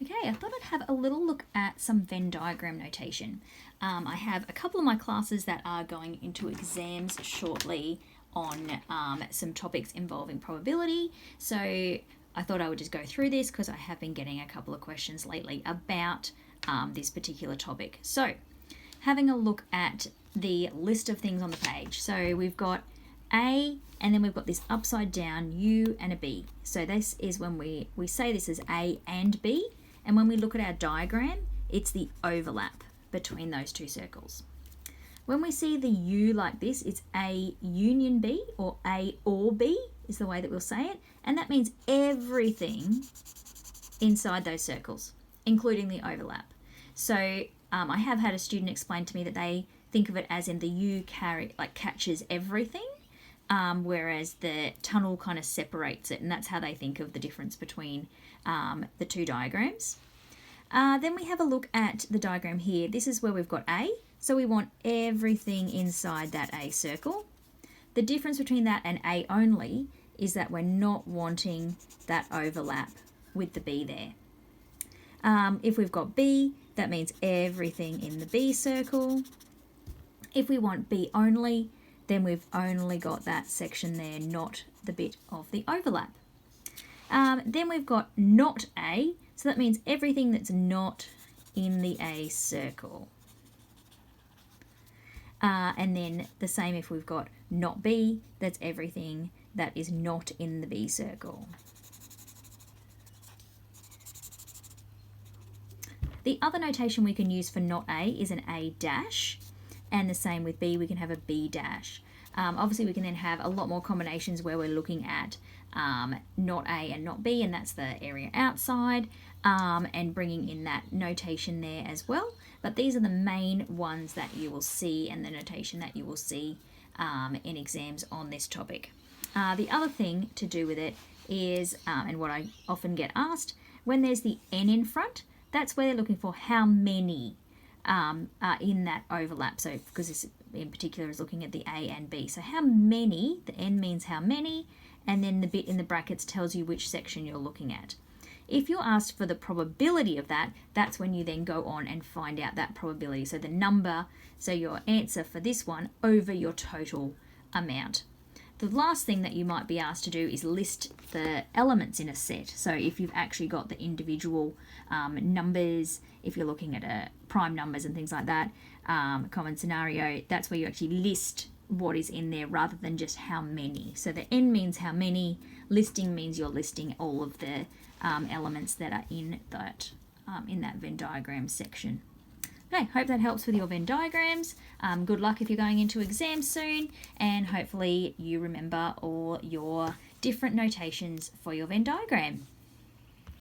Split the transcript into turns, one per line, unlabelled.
Okay, I thought I'd have a little look at some Venn diagram notation. I have a couple of my classes that are going into exams shortly on some topics involving probability. So I thought I would just go through this because I have been getting a couple of questions lately about this particular topic. So having a look at the list of things on the page. So we've got A, and then we've got this upside down U and a B. So this is when we say this is A and B. And when we look at our diagram, it's the overlap between those two circles. When we see the U like this, it's A union B, or A or B is the way that we'll say it. And that means everything inside those circles, including the overlap. So I have had a student explain to me that they think of it as in the U catches everything, whereas the tunnel kind of separates it, and that's how they think of the difference between the two diagrams. Then we have a look at the diagram here. This is where we've got A, so we want everything inside that A circle. The difference between that and A only is that we're not wanting that overlap with the B there. If we've got B, that means everything in the B circle. If we want B only, then we've only got that section there, not the bit of the overlap. Then we've got not A, so that means everything that's not in the A circle. And then the same if we've got not B, that's everything that is not in the B circle. The other notation we can use for not A is an A dash, and the same with B, we can have a B dash. Obviously we can then have a lot more combinations where we're looking at not A and not B, and that's the area outside, and bringing in that notation there as well. But these are the main ones that you will see, and the notation that you will see in exams on this topic. The other thing to do with it is, and what I often get asked, when there's the N in front, that's where they're looking for how many are in that overlap. So because this in particular is looking at the A and B. So how many, the N means how many, and then the bit in the brackets tells you which section you're looking at. If you're asked for the probability of that, that's when you then go on and find out that probability. So the number, so your answer for this one over your total amount. The last thing that you might be asked to do is list the elements in a set. So if you've actually got the individual numbers, if you're looking at prime numbers and things like that, common scenario, that's where you actually list what is in there rather than just how many. So the N means how many, listing means you're listing all of the elements that are in that Venn diagram section. Okay, hope that helps with your Venn diagrams. Good luck if you're going into exams soon, and hopefully you remember all your different notations for your Venn diagram.